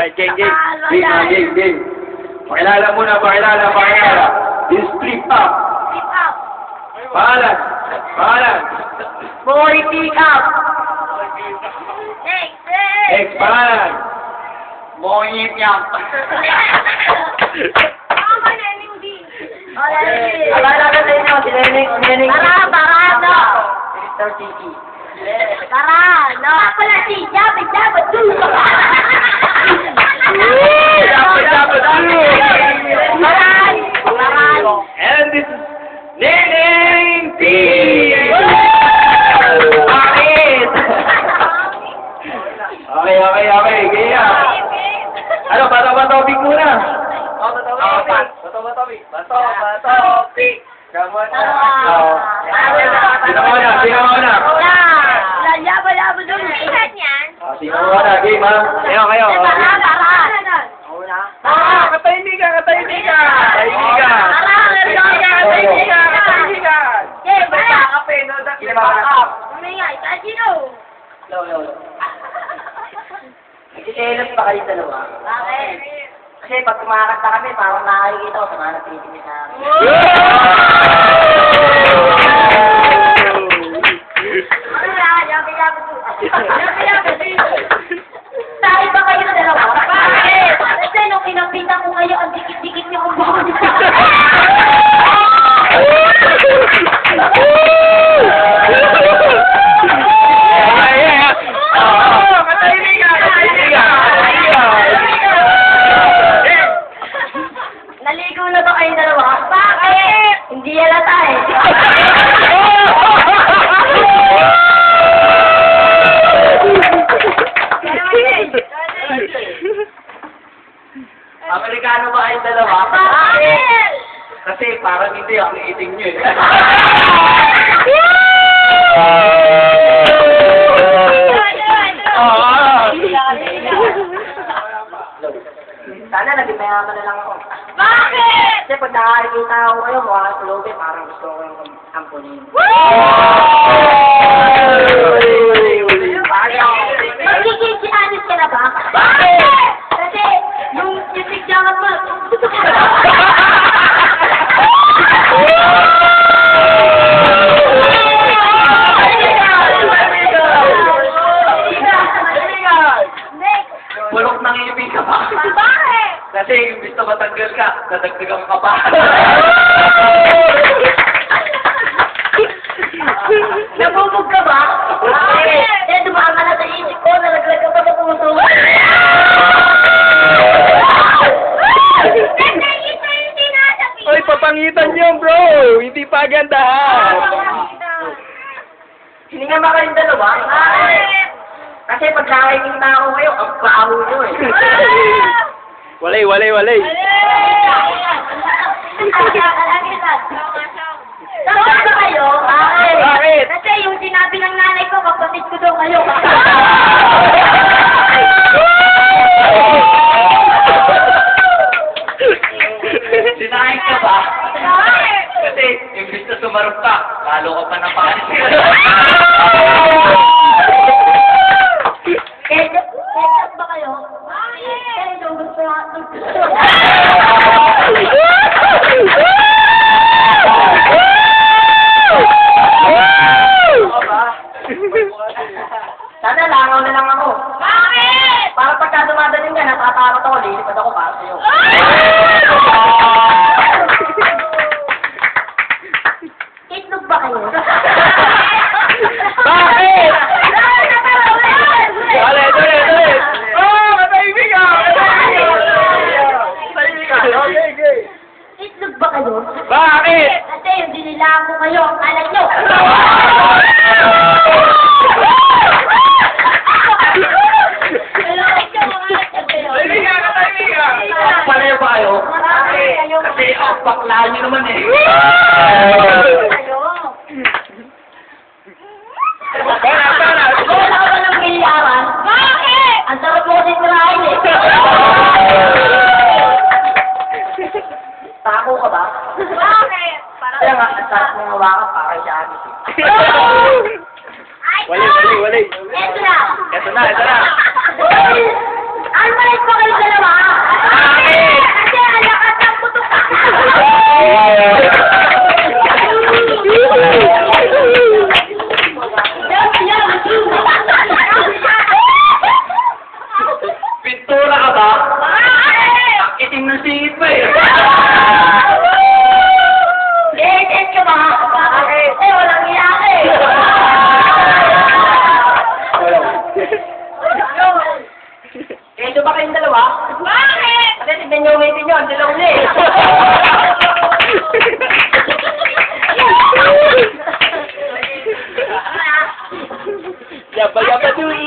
Game. Pakilala muna, pakilala. This flip up. Pangalan. Boy, pick up. Next, pangalan. Boy, pick up. Alala ka sa inyo, si Neneng. Tara, Mr. Tiki. Tara, no. Ako na si Jabba Du. And this is Neneng T. Bakit? Okay, kaya. Ano, bato-batopic muna. Bato-batopic. Sino muna? Jabba Du. Ilan yan? Sino muna? Game, ha? Kayo. Katahimikan. Nagsiselos pa kayo dalawa? Bakit? Kasi pag kumakanta kami, parang nakakikita ko sa mga nagtitingin sa akin. Jabba Du. Tayo ba kayo na dalawa? Bakit? Kasi nung kinapitan ko ngayon, ang dikit-dikit niyo kung bakit. Naligo na ba kayong dalawa? Bakit? Hindi halata eh. Amerikano ba kayong dalawa? Bakit? Kasi parang hindi ako iiting nyo eh. Sana naging mayaman na lang ako. Bakit? Kasi pag nakakikita ako kayo, mukha sa loob eh, parang gusto ko yung ampunin. Magiging si Anis ka na ba? Bakit? Kasi yung sigyangan mo, Bulok ng ibig ka pa. Bakit? Kasi yung gusto matanggal ka, nadagdagan ka pa. Nabubog ka ba? Bakit? Eh, dumaan ka na sa isip ko, nalaglag ka pa sa puso. Oy, papangitan niyo, bro. Hindi pa gandahan. Hindi nga ba kayong dalawa? Bakit? Kasi pag nakikita ako kayo, ang baho nyo eh. Walay. Tawag ba kayo? Bakit? Kasi yung sinabi ng nanay ko, kapatid ko daw kayo. Sinahin ka ba? Bakit? Kasi yung gusto sumarap ka, lalo ka pa napanis. Ketchup ba kayo? Bakit? Kasi yung gusto Sana langaw na lang ako. Bakit? Para pagka dumadating ka, natatakot ako, lilipad ako para sa'yo. Itlog ba kayo? Bakit? Dali. Oh, katahimik ka. Okay. Itlog ba kayo? Bakit? Kasi yung dinilaan ko kayo, ang kalat nyo. Pareho ba kayo? Kasi ang bakla nyo naman eh. Para. Wala ka ng milyaran. Bakit? Ang sarap mo kasi sirahin eh. Tako ka ba? Bakit? Kaya nga, ang sarap mong hawakan para siya anis. Walay. Ito na. Ito na. Almalit pa kayo Video ba kayong dalawa? Bakit? Kasi tignan nyo, waitin nyo, ang dilaw na eh. Yaba dun.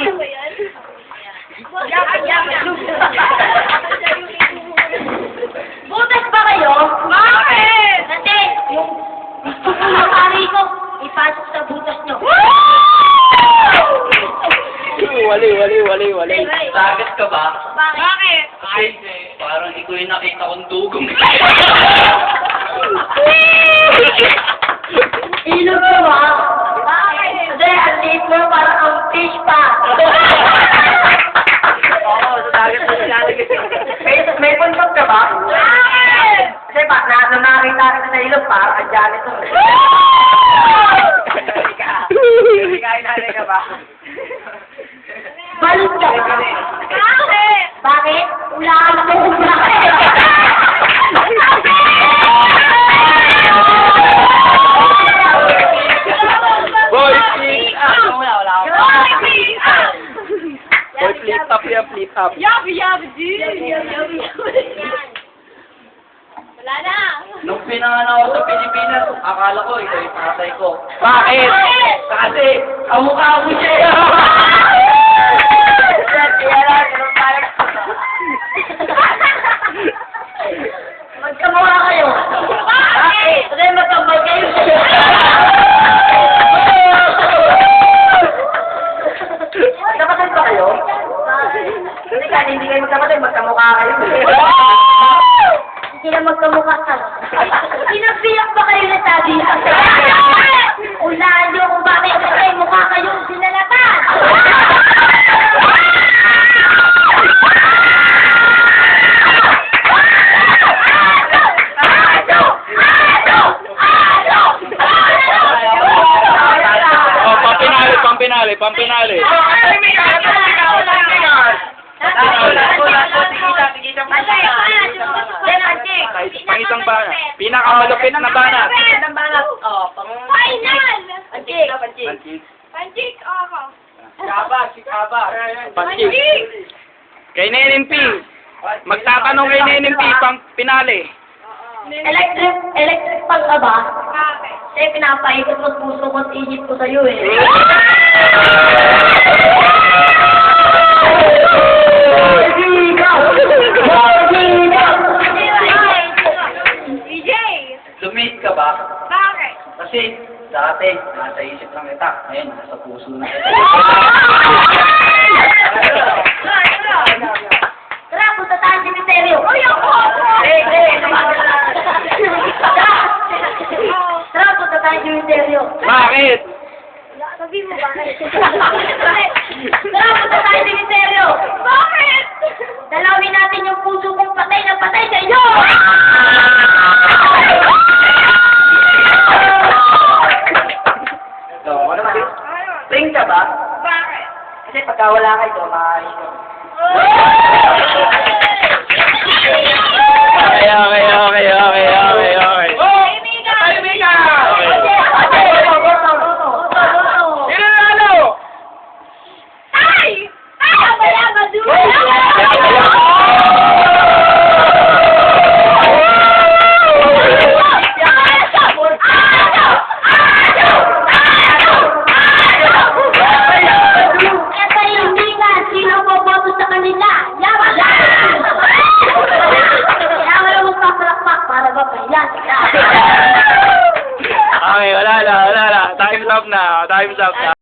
Butas ba kayo? Bakit? Kasi, yung pari ko, ipasok sa butas nyo. Wali. Sagat ka ba? Bakit? Ay, parang hindi ko yung nakita kong dugong. Ilog ka ba? Bakit? Kasi ang liit mo parang ang fish pa. Oo, sagat mo siya. May puntot ka ba? Bakit? Kasi nung nakita kita sa ilog, parang ang janitor. Hindi ka ba? Balot ka ba? Bakit? Bakit? Ulaan ako kung bakit. Boy, flip up. Wala. Boy, flip up. Wala na. Nung pinanganak ako sa Pilipinas, akala ko ikaw yung tatay ko. Bakit? Kasi, kamukha mo siya. Magkamukha kayo. Bakit? Kasi magkambal kayo. Magkapatid ba kayo? Hindi ka, hindi kayo magkapatid, magkamukha kayo. Hindi na magkamukha ka. Sinabiyak ba kayo na sabi? Ulaan niyo kung bakit kasi mukha kayong sinalatan. Oh, pampinali. Pangisang bana. Pinakamalupit na bana. Final! Panchik. Panchik, ako. Panchik. Kay Neneng P. Magtatanong kay Neneng P, pang pinali. Electric pang ka ba? Bakit? Kasi pinapaikot mo puso ko at isip ko sa'yo eh. DJ! Lumit ka ba? Bakit? Kasi, dati, nasa isip lang kita. Ngayon, nasa puso na kita. Tara, punta tayo sa misteryo. Uy, ako! Tara, punta tayo sa misteryo. Bakit? Sabi mo bakit? Tara, punta tayo sa misteryo. Bakit? Dalawin natin yung puso kong patay na patay sa inyo! So, ano ba? Sing ka ba? Bakit? Kasi pagka wala kayo, maayos ko. Okay. Sino nanalo? Ay! Ay! Abaya, madula! Okay, wala na. Time's up na.